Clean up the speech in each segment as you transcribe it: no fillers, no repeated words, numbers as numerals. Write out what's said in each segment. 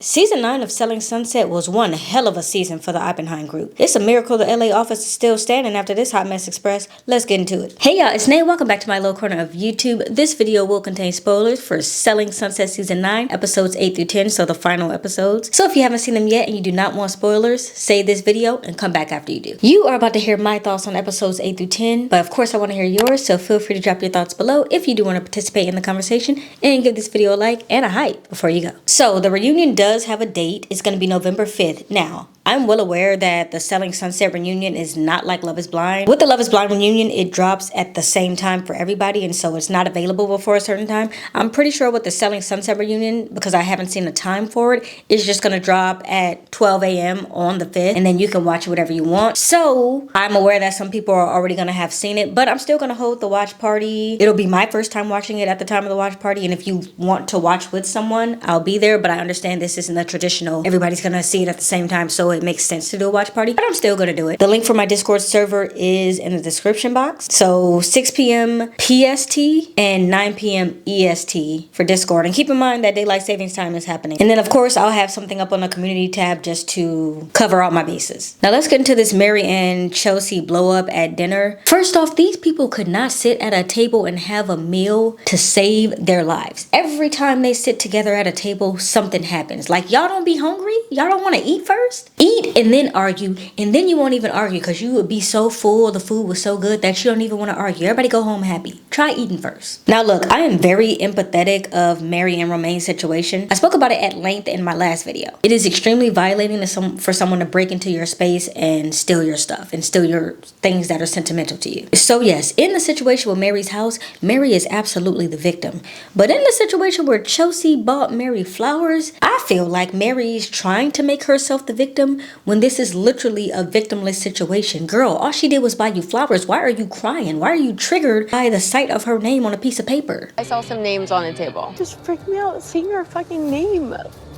Season 9 of Selling Sunset was one hell of a season for the Oppenheim group. It's a miracle the LA office is still standing after this hot mess express. Let's get into it. Hey y'all, it's Nay. Welcome back to my little corner of YouTube. This video will contain spoilers for Selling Sunset Season 9, episodes 8 through 10, so the final episodes. So if you haven't seen them yet and you do not want spoilers, save this video and come back after you do. You are about to hear my thoughts on episodes 8 through 10, but of course I want to hear yours, so feel free to drop your thoughts below if you do want to participate in the conversation and give this video a like and a hype before you go. So the reunion does have a date. It's going to be November 5th. Now, I'm well aware that the Selling Sunset reunion is not like Love is Blind. With the Love is Blind reunion, it drops at the same time for everybody, and so it's not available before a certain time. I'm pretty sure with the Selling Sunset reunion, because I haven't seen a time for it, it's just going to drop at 12 a.m. on the 5th, and then you can watch whatever you want. So, I'm aware that some people are already going to have seen it, but I'm still going to hold the watch party. It'll be my first time watching it at the time of the watch party, and if you want to watch with someone, I'll be there, but I understand this isn't a traditional, everybody's going to see it at the same time, so it makes sense to do a watch party, but I'm still gonna do it. The link for my Discord server is in the description box. So 6 p.m. PST and 9 p.m. EST for Discord. And keep in mind that daylight savings time is happening. And then of course I'll have something up on the community tab just to cover all my bases. Now let's get into this Mary and Chelsea blow up at dinner. First off, these people could not sit at a table and have a meal to save their lives. Every time they sit together at a table, something happens. Like, y'all don't be hungry? Y'all don't want to eat first? Eat and then argue, and then you won't even argue because you would be so full, the food was so good that you don't even want to argue. Everybody go home happy. Try eating first. Now look, I am very empathetic of Mary and Romaine's situation. I spoke about it at length in my last video. It is extremely violating for someone to break into your space and steal your stuff and steal your things that are sentimental to you. So yes, in the situation with Mary's house, Mary is absolutely the victim. But in the situation where Chelsea bought Mary flowers, I feel like Mary's trying to make herself the victim when this is literally a victimless situation. Girl, all she did was buy you flowers. Why are you crying? Why are you triggered by the sight of her name on a piece of paper? I saw some names on the table. Just freaked me out seeing her fucking name.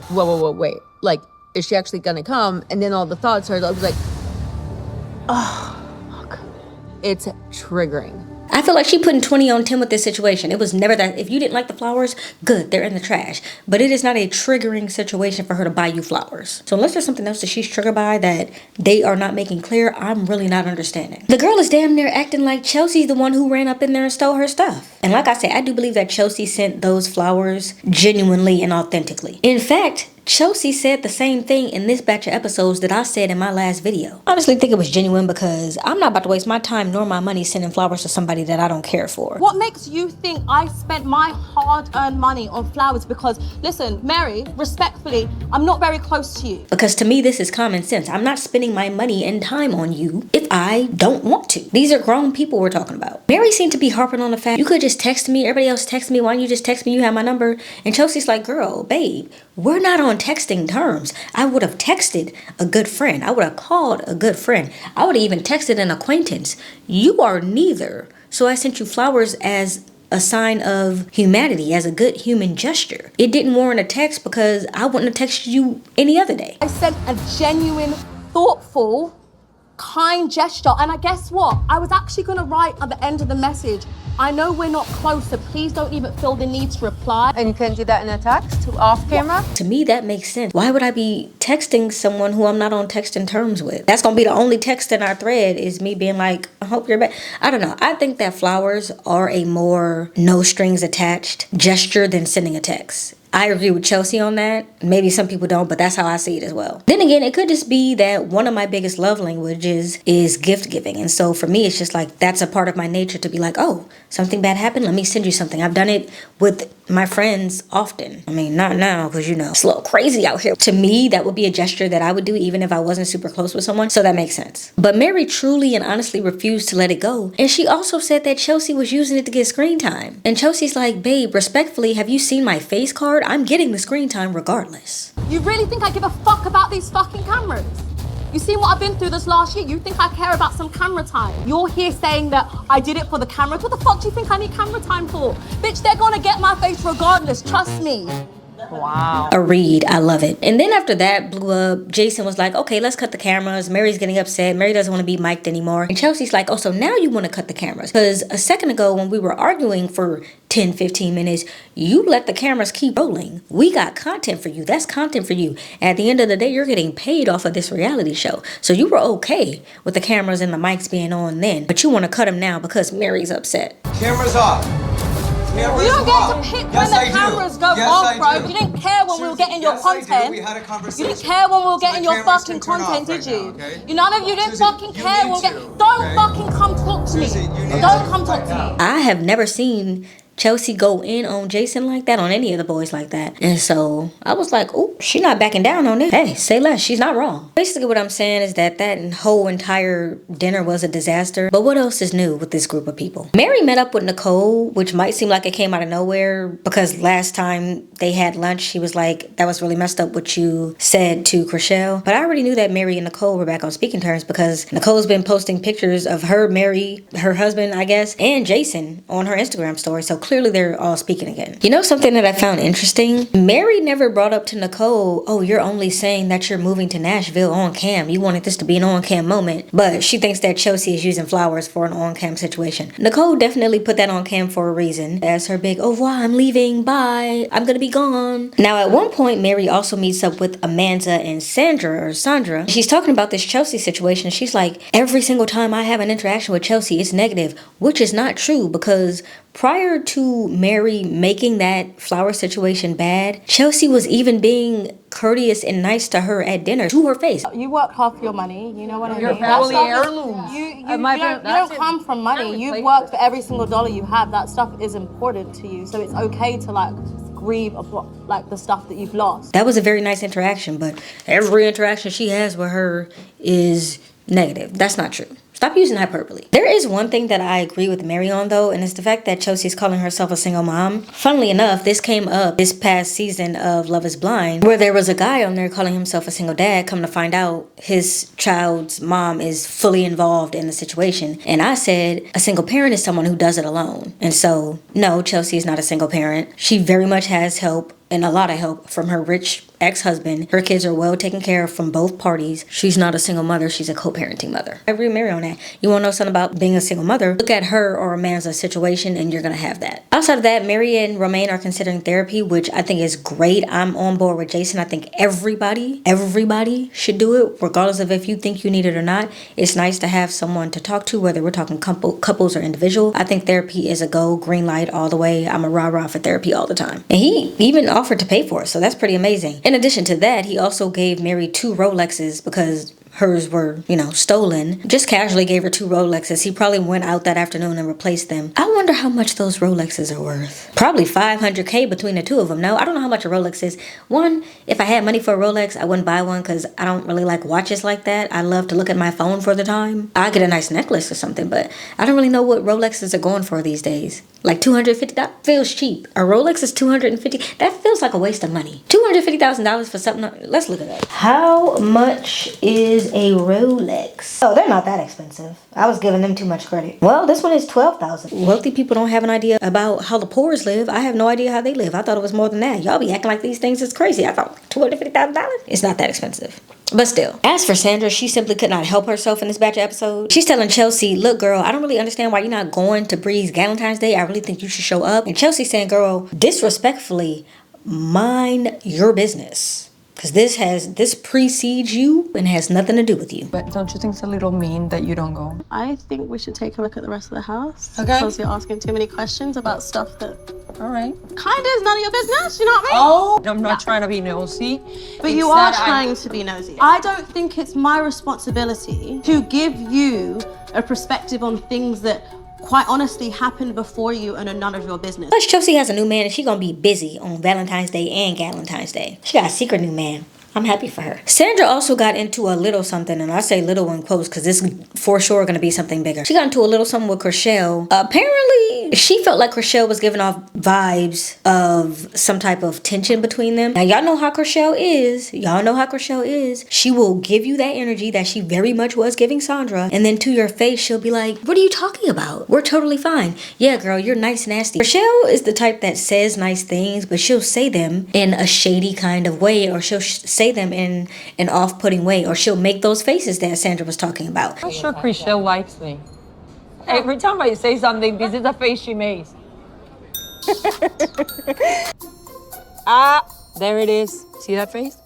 Whoa, wait. Like, is she actually gonna come? And then all the thoughts are, I was like, oh, fuck. It's triggering. I feel like she putting 20 on 10 with this situation. It was never that. If you didn't like the flowers, good, they're in the trash. But it is not a triggering situation for her to buy you flowers. So unless there's something else that she's triggered by that they are not making clear, I'm really not understanding. The girl is damn near acting like Chelsea's the one who ran up in there and stole her stuff. And like I said, I do believe that Chelsea sent those flowers genuinely and authentically. In fact, Chelsea said the same thing in this batch of episodes that I said in my last video. I honestly think it was genuine because I'm not about to waste my time nor my money sending flowers to somebody that I don't care for. What makes you think I spent my hard-earned money on flowers? Because, listen, Mary, respectfully, I'm not very close to you. Because to me, this is common sense. I'm not spending my money and time on you if I don't want to. These are grown people we're talking about. Mary seemed to be harping on the fact, you could just text me, everybody else text me, why don't you just text me, you have my number? And Chelsea's like, girl, babe, we're not on texting terms. I would have texted a good friend. I would have called a good friend. I would have even texted an acquaintance. You are neither. So I sent you flowers as a sign of humanity, as a good human gesture. It didn't warrant a text because I wouldn't have texted you any other day. I sent a genuine, thoughtful, kind gesture. And I guess what? I was actually going to write at the end of the message, I know we're not close, so please don't even feel the need to reply. And you couldn't do that in a text off camera? To me, that makes sense. Why would I be texting someone who I'm not on texting terms with? That's gonna be the only text in our thread is me being like, I hope you're back. I don't know. I think that flowers are a more no strings attached gesture than sending a text. I agree with Chelsea on that. Maybe some people don't, but that's how I see it as well. Then again, it could just be that one of my biggest love languages is gift giving. And so for me, it's just like, that's a part of my nature to be like, oh, something bad happened, let me send you something. I've done it with my friends often. I mean, not now, because you know, it's a little crazy out here. To me, that would be a gesture that I would do even if I wasn't super close with someone. So that makes sense. But Mary truly and honestly refused to let it go. And she also said that Chelsea was using it to get screen time. And Chelsea's like, babe, respectfully, have you seen my face card? I'm getting the screen time regardless. You really think I give a fuck about these fucking cameras? You seen what I've been through this last year? You think I care about some camera time? You're here saying that I did it for the cameras. What the fuck do you think I need camera time for? Bitch, they're gonna get my face regardless, trust me. Wow. A read. I love it. And then after that blew up, Jason was like, okay, let's cut the cameras. Mary's getting upset. Mary doesn't want to be mic'd anymore. And Chelsea's like, oh, so now you want to cut the cameras. Because a second ago when we were arguing for 10, 15 minutes, you let the cameras keep rolling. We got content for you. That's content for you. At the end of the day, you're getting paid off of this reality show. So you were okay with the cameras and the mics being on then. But you want to cut them now because Mary's upset. Cameras off. You don't get to pick when the cameras go off, bro. You didn't care when we were getting your content. You didn't care when we were getting your fucking content, did you? None of you didn't fucking care when we get. Don't fucking come talk to me. Don't come talk to me. I have never seen Chelsea go in on Jason like that, on any of the boys like that. And so I was like, oh, she's not backing down on this. Hey, say less. She's not wrong. Basically what I'm saying is that whole entire dinner was a disaster. But what else is new with this group of people? Mary met up with Nicole, which might seem like it came out of nowhere because last time they had lunch, she was like, that was really messed up what you said to chrishell. But I already knew that Mary and Nicole were back on speaking terms because Nicole's been posting pictures of her, Mary, her husband, I guess, and Jason on her Instagram story. So clearly they're all speaking again. You know something that I found interesting? Mary never brought up to Nicole, oh, you're only saying that you're moving to Nashville on cam. You wanted this to be an on-cam moment. But she thinks that Chelsea is using flowers for an on-cam situation. Nicole definitely put that on cam for a reason. As her big, au revoir, I'm leaving, bye, I'm gonna be gone. Now at one point, Mary also meets up with Amanza and Sandra. She's talking about this Chelsea situation. She's like, every single time I have an interaction with Chelsea, it's negative, which is not true because prior to Mary making that flower situation bad, Chelsea was even being courteous and nice to her at dinner to her face. You work hard for your money, you know what I mean? Your family heirlooms. You don't come from money. You've worked for every single dollar you have. That stuff is important to you. So it's okay to like grieve like the stuff that you've lost. That was a very nice interaction, but every interaction she has with her is negative. That's not true. Stop using hyperbole. There is one thing that I agree with Mary on though, and it's the fact that Chelsea's calling herself a single mom. Funnily enough, this came up this past season of Love is Blind, where there was a guy on there calling himself a single dad. Come to find out, his child's mom is fully involved in the situation. And I said, a single parent is someone who does it alone. And so, no, Chelsea is not a single parent. She very much has help, and a lot of help from her rich ex-husband. Her kids are well taken care of from both parties. She's not a single mother, she's a co-parenting mother. I agree with Mary on that. You want to know something about being a single mother? Look at her or Amanza's situation and you're gonna have that. Outside of that, Mary and Romaine are considering therapy, which I think is great. I'm on board with Jason. I think everybody should do it, regardless of if you think you need it or not. It's nice to have someone to talk to, whether we're talking couples or individual. I think therapy is a go, green light all the way. I'm a rah-rah for therapy all the time. And he even offered to pay for it, so that's pretty amazing. In addition to that, he also gave Mary 2 Rolexes because hers were, stolen. Just casually gave her 2 Rolexes. He probably went out that afternoon and replaced them. I wonder how much those Rolexes are worth. Probably $500K between the 2 of them. No, I don't know how much a Rolex is. One, if I had money for a Rolex, I wouldn't buy one because I don't really like watches like that. I love to look at my phone for the time. I'd get a nice necklace or something, but I don't really know what Rolexes are going for these days. Like $250, that feels cheap. A Rolex is $250. That feels like a waste of money. $250,000 for something. Let's look at that. How much is a Rolex? Oh, they're not that expensive. I was giving them too much credit. Well, this one is $12,000. Wealthy people don't have an idea about how the poors live. I have no idea how they live. I thought it was more than that. Y'all be acting like these things is crazy. I thought $250,000. It's not that expensive. But still. As for Sandra, she simply could not help herself in this batch of episodes. She's telling Chelsea, look, girl, I don't really understand why you're not going to Bree's Valentine's Day. I really think you should show up. And Chelsea's saying, girl, disrespectfully, mind your business. Because this precedes you and has nothing to do with you. But don't you think it's a little mean that you don't go? I think we should take a look at the rest of the house. Okay. Because you're asking too many questions about stuff that All right. kind of is none of your business, you know what I mean? Oh, I'm not trying to be nosy. But you are trying to be nosy. I don't think it's my responsibility to give you a perspective on things that quite honestly happened before you and are none of your business. Plus, Chelsea has a new man and she gonna be busy on Valentine's Day and Galentine's Day. She got a secret new man. I'm happy for her. Sandra also got into a little something, and I say little in quotes because this is for sure going to be something bigger. She got into a little something with chrishell. Apparently, she felt like chrishell was giving off vibes of some type of tension between them. Now, y'all know how chrishell is. Y'all know how chrishell is. She will give you that energy that she very much was giving Sandra, and then to your face, she'll be like, what are you talking about? We're totally fine. Yeah, girl, you're nice nasty. chrishell is the type that says nice things, but she'll say them in a shady kind of way, or she'll say them in an off-putting way, or she'll make those faces that Sandra was talking about. I'm sure chrishell likes me. Every time I say something, this is the face she makes. Ah, there it is. See that face?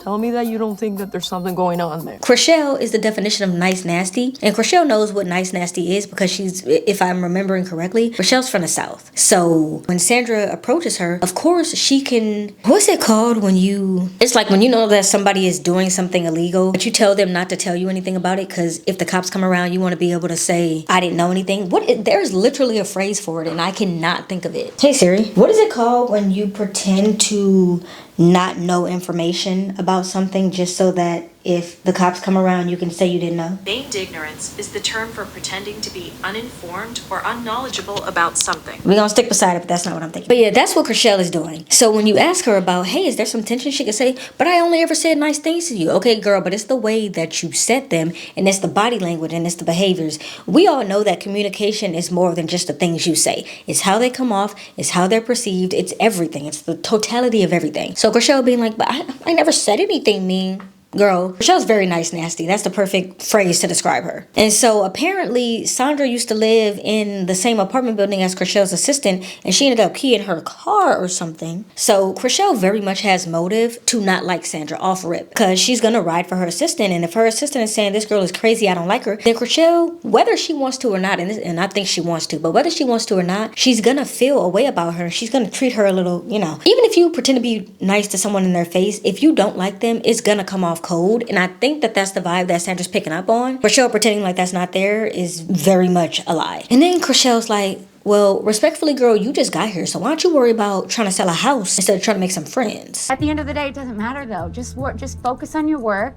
Tell me that you don't think that there's something going on there. chrishell is the definition of nice nasty, and chrishell knows what nice nasty is because she's, if I'm remembering correctly, chrishell's from the South. So when Sandra approaches her, of course she can, what's it called when you, it's like when you know that somebody is doing something illegal, but you tell them not to tell you anything about it because if the cops come around, you want to be able to say, I didn't know anything. There's literally a phrase for it, and I cannot think of it. Hey Siri, what is it called when you pretend to not know information about something just so that if the cops come around, you can say you didn't know? Feigned ignorance is the term for pretending to be uninformed or unknowledgeable about something. We're gonna stick beside it, but that's not what I'm thinking. But yeah, that's what chrishell is doing. So when you ask her about, hey, is there some tension, she can say, but I only ever said nice things to you. Okay, girl, but it's the way that you said them, and it's the body language, and it's the behaviors. We all know that communication is more than just the things you say. It's how they come off, it's how they're perceived, it's everything. It's the totality of everything. So chrishell being like, but I never said anything mean. Girl, chrishell's very nice nasty. That's the perfect phrase to describe her. And so apparently Sandra used to live in the same apartment building as chrishell's assistant, and she ended up keying her car or something. So chrishell very much has motive to not like Sandra off rip, because she's gonna ride for her assistant, and if her assistant is saying this girl is crazy, I don't like her, then chrishell, whether she wants to or not, and I think she wants to, but whether she wants to or not, she's gonna feel a way about her. She's gonna treat her a little, you know, even if you pretend to be nice to someone in their face, if you don't like them, it's gonna come off cold. And I think that that's the vibe that Sandra's picking up on. chrishell pretending like that's not there is very much a lie. And then chrishell's like, well, respectfully, girl, you just got here, so why don't you worry about trying to sell a house instead of trying to make some friends? At the end of the day, it doesn't matter though. Just work, just focus on your work.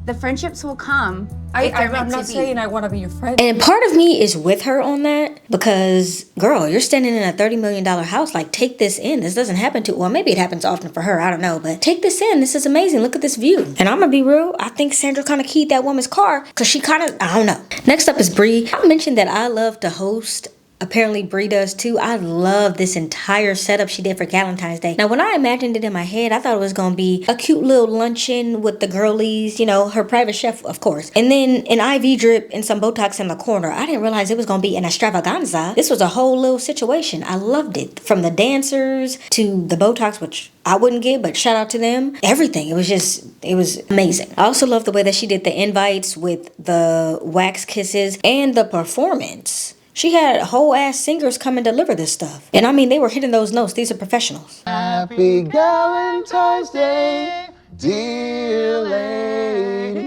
The friendships will come. I'm not saying I want to be your friend. And part of me is with her on that because, girl, you're standing in a $30 million house. Like, take this in. This doesn't happen to, well, maybe it happens often for her. I don't know. But take this in. This is amazing. Look at this view. And I'm going to be real. I think Sandra kind of keyed that woman's car because she kind of, I don't know. Next up is Bree. I mentioned that I love to host. Apparently Bree does too. I love this entire setup she did for Valentine's Day. Now, when I imagined it in my head, I thought it was going to be a cute little luncheon with the girlies, you know, her private chef, of course. And then an IV drip and some Botox in the corner. I didn't realize it was going to be an extravaganza. This was a whole little situation. I loved it. From the dancers to the Botox, which I wouldn't give, but shout out to them. Everything. It was amazing. I also love the way that she did the invites with the wax kisses and the performance. She had whole ass singers come and deliver this stuff. And I mean, they were hitting those notes. These are professionals. Happy Valentine's Day, dear lady.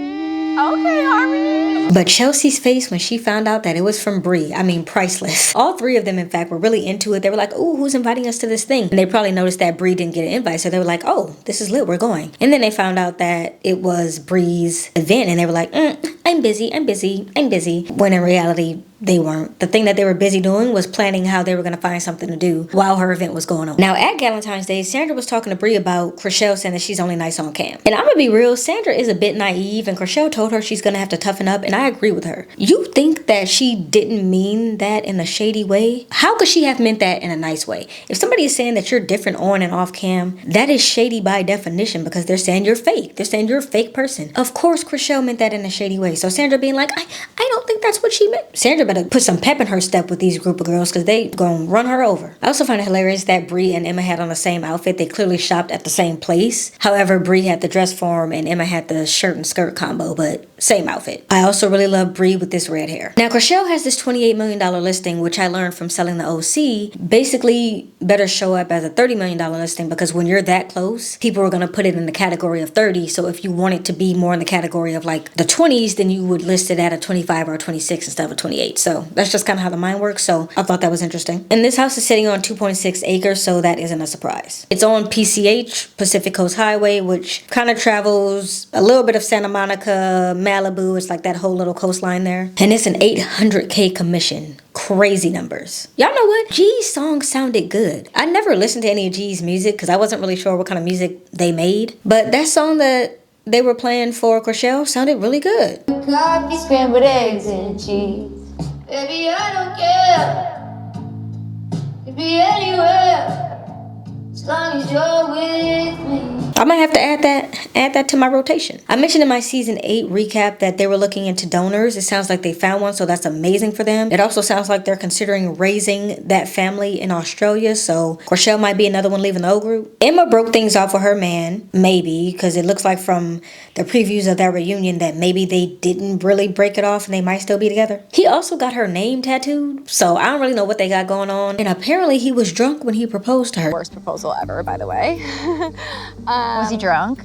Okay, Harmony. But Chelsea's face when she found out that it was from Bree, I mean, priceless. All three of them, in fact, were really into it. They were like, oh, who's inviting us to this thing? And they probably noticed that Bree didn't get an invite. So they were like, oh, this is lit. We're going. And then they found out that it was Bree's event. And they were like, I'm busy. When in reality, they weren't. The thing that they were busy doing was planning how they were going to find something to do while her event was going on. Now, at Valentine's Day, Sandra was talking to Bree about chrishell saying that she's only nice on cam. And I'm going to be real, Sandra is a bit naive, and chrishell told her she's going to have to toughen up, and I agree with her. You think that she didn't mean that in a shady way? How could she have meant that in a nice way? If somebody is saying that you're different on and off cam, that is shady by definition because they're saying you're fake. They're saying you're a fake person. Of course, chrishell meant that in a shady way. So Sandra being like, I don't think that's what she meant. Sandra better put some pep in her step with these group of girls because they gonna run her over. I also find it hilarious that Bree and Emma had on the same outfit. They clearly shopped at the same place. However, Bree had the dress form and Emma had the shirt and skirt combo, but same outfit. I also really love Bree with this red hair. Now, chrishell has this $28 million listing, which I learned from selling the OC. Basically, better show up as a $30 million listing because when you're that close, people are gonna put it in the category of 30. So if you want it to be more in the category of like the 20s, then you would list it at a 25 or a 26 instead of a 28. wait. So that's just kind of how the mind works. So I thought that was interesting. And this house is sitting on 2.6 acres, so that isn't a surprise. It's on PCH, Pacific Coast Highway, which kind of travels a little bit of Santa Monica, Malibu. It's like that whole little coastline there. And it's an 800K commission. Crazy numbers. Y'all know what? G's song sounded good. I never listened to any of G's music because I wasn't really sure what kind of music they made. But that song that they were playing for Chrishell sounded really good. Coffee, scrambled eggs, and cheese. Baby, I don't care. Could be anywhere, as long as you're with me. I might have to add that to my rotation. I mentioned in my season 8 recap that they were looking into donors. It sounds like they found one, so that's amazing for them. It also sounds like they're considering raising that family in Australia, so Chrishell might be another one leaving the O group. Emma broke things off with her man, maybe, because it looks like from the previews of that reunion that maybe they didn't really break it off and they might still be together. He also got her name tattooed, so I don't really know what they got going on. And apparently he was drunk when he proposed to her. Worst proposal ever, by the way. Was he drunk?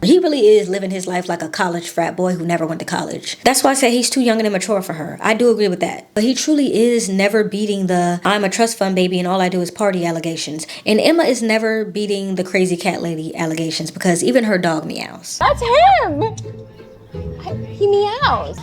He really is living his life like a college frat boy who never went to college. That's why I say he's too young and immature for her. I do agree with that. But he truly is never beating the I'm a trust fund baby and all I do is party allegations. And Emma is never beating the crazy cat lady allegations because even her dog meows. That's him! He meows.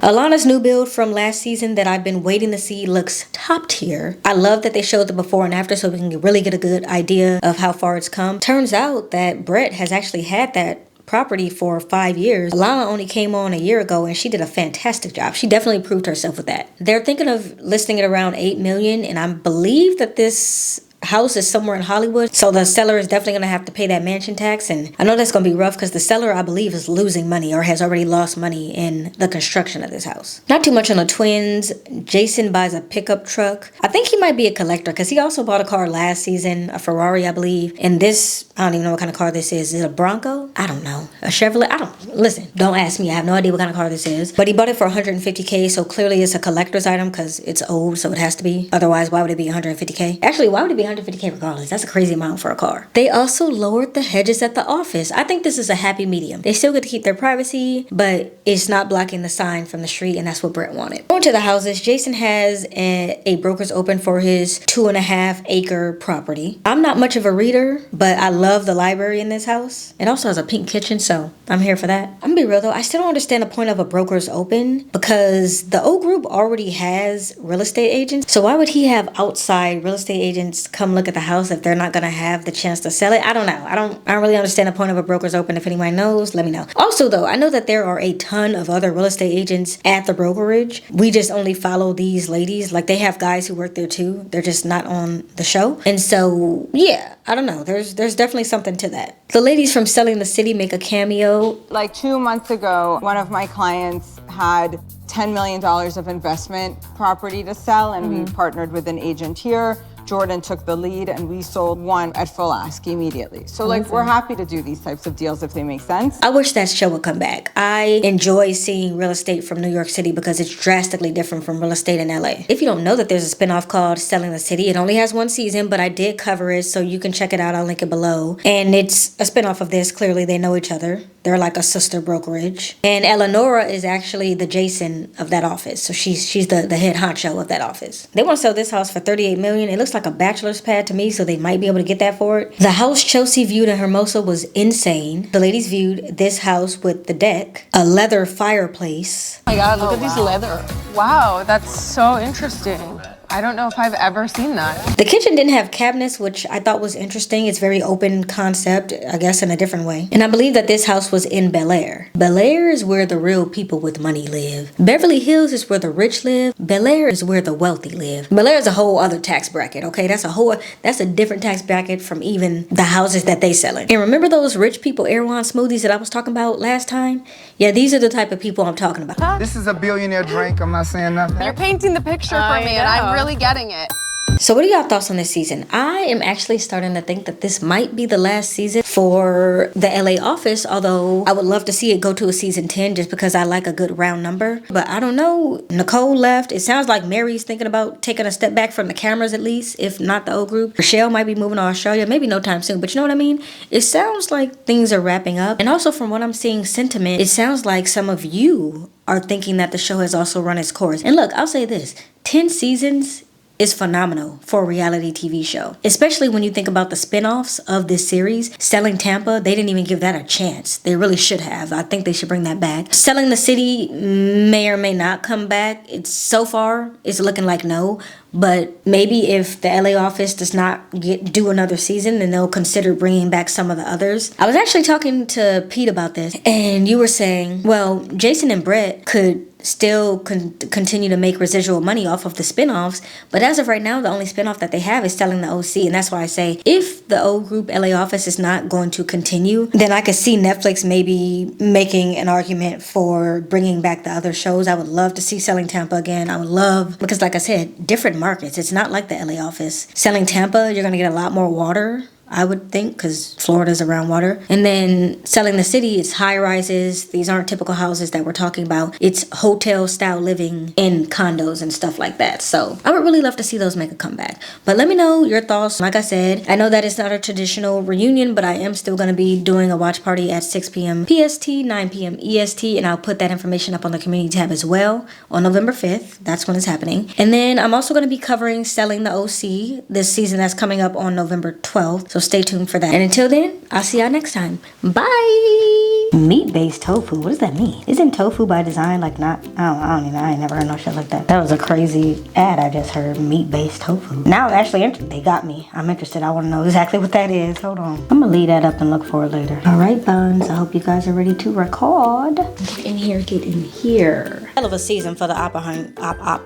Alanna's new build from last season that I've been waiting to see looks top tier. I love that they showed the before and after so we can really get a good idea of how far it's come. Turns out that Brett has actually had that property for 5 years. Alanna only came on a year ago and she did a fantastic job. She definitely proved herself with that. They're thinking of listing it around $8 million, and I believe that this house is somewhere in Hollywood, so the seller is definitely gonna have to pay that mansion tax. And I know that's gonna be rough because the seller, I believe, is losing money or has already lost money in the construction of this house. Not too much on the twins. Jason buys a pickup truck. I think he might be a collector because he also bought a car last season, a Ferrari, I believe. And this, I don't even know what kind of car this is. Is it a Bronco? I don't know. A Chevrolet? Listen, don't ask me. I have no idea what kind of car this is. But he bought it for $150K, so clearly it's a collector's item because it's old, so it has to be. Otherwise, why would it be $150K? Actually, why would it be $150K regardless? That's a crazy amount for a car. They also lowered the hedges at the office. I think this is a happy medium. They still get to keep their privacy, but it's not blocking the sign from the street, and that's what Brett wanted. Going to the houses, Jason has a broker's open for his 2.5 acre property. I'm not much of a reader, but I love the library in this house. It also has a pink kitchen, so I'm here for that. I'm gonna be real though, I still don't understand the point of a broker's open because the O group already has real estate agents. So why would he have outside real estate agents come look at the house if they're not gonna have the chance to sell it? I don't know. I don't really understand the point of a broker's open. If anyone knows, let me know. Also though, I know that there are a ton of other real estate agents at the brokerage. We just only follow these ladies. Like they have guys who work there too. They're just not on the show. And so yeah, I don't know. There's definitely something to that. The ladies from Selling the City make a cameo. Like 2 months ago, one of my clients had $10 million of investment property to sell, and we partnered with an agent here. Jordan took the lead and we sold one at full ask immediately. So like we're happy to do these types of deals if they make sense. I wish that show would come back. I enjoy seeing real estate from New York City because it's drastically different from real estate in LA. If you don't know that there's a spinoff called Selling the City, it only has 1 season, but I did cover it so you can check it out. I'll link it below. And it's a spinoff of this. Clearly they know each other. They're like a sister brokerage. And Eleonora is actually the Jason of that office. So she's the head honcho of that office. They want to sell this house for $38 million. It looks like a bachelor's pad to me, so they might be able to get that for it. The house Chelsea viewed in Hermosa was insane. The ladies viewed this house with the deck, a leather fireplace. Oh my God, look at these leather. Wow, that's so interesting. I don't know if I've ever seen that. The kitchen didn't have cabinets, which I thought was interesting. It's very open concept, I guess, in a different way. And I believe that this house was in Bel Air. Bel Air is where the real people with money live. Beverly Hills is where the rich live. Bel Air is where the wealthy live. Bel Air is a whole other tax bracket, okay? That's a different tax bracket from even the houses that they selling. And remember those rich people Erewhon smoothies that I was talking about last time? Yeah, these are the type of people I'm talking about. This is a billionaire drink. I'm not saying nothing. You're painting the picture for me, and I'm really getting it. So what are y'all thoughts on this season? I am actually starting to think that this might be the last season for the LA office, although I would love to see it go to a season 10 just because I like a good round number. But I don't know. Nicole left. It sounds like Mary's thinking about taking a step back from the cameras at least, if not the old group. Chrishell might be moving to Australia, maybe no time soon, but you know what I mean? It sounds like things are wrapping up. And also from what I'm seeing sentiment, it sounds like some of you are thinking that the show has also run its course. And look, I'll say this, 10 seasons is phenomenal for a reality TV show. Especially when you think about the spin-offs of this series. Selling Tampa, they didn't even give that a chance. They really should have. I think they should bring that back. Selling the City may or may not come back. So far, it's looking like no. But maybe if the LA office does not do another season, then they'll consider bringing back some of the others. I was actually talking to Pete about this, and you were saying, well, Jason and Brett could still continue to make residual money off of the spinoffs, but as of right now, the only spinoff that they have is Selling the OC, and that's why I say if the old group LA office is not going to continue, then I could see Netflix maybe making an argument for bringing back the other shows. I would love to see Selling Tampa again. I would love, because like I said, different markets. It's not like the LA office. Selling Tampa, you're gonna get a lot more water, I would think, because Florida's around water. And then Selling the City, it's high rises. These aren't typical houses that we're talking about. It's hotel style living in condos and stuff like that. So I would really love to see those make a comeback. But let me know your thoughts. Like I said, I know that it's not a traditional reunion, but I am still going to be doing a watch party at 6 p.m. PST, 9 p.m. EST, and I'll put that information up on the community tab as well on November 5th. That's when it's happening. And then I'm also going to be covering Selling the OC this season that's coming up on November 12th. So stay tuned for that. And until then, I'll see y'all next time. Bye! Meat-based tofu. What does that mean? Isn't tofu by design like not... I ain't never heard no shit like that. That was a crazy ad I just heard. Meat-based tofu. Now I'm actually they got me. I'm interested. I want to know exactly what that is. Hold on. I'm gonna leave that up and look for it later. Alright, buns. I hope you guys are ready to record. Get in here. Get in here. Hell of a season for the Oppenheim. I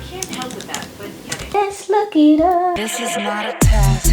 can't help with that, but yeah. Let's look it up. This is not a test.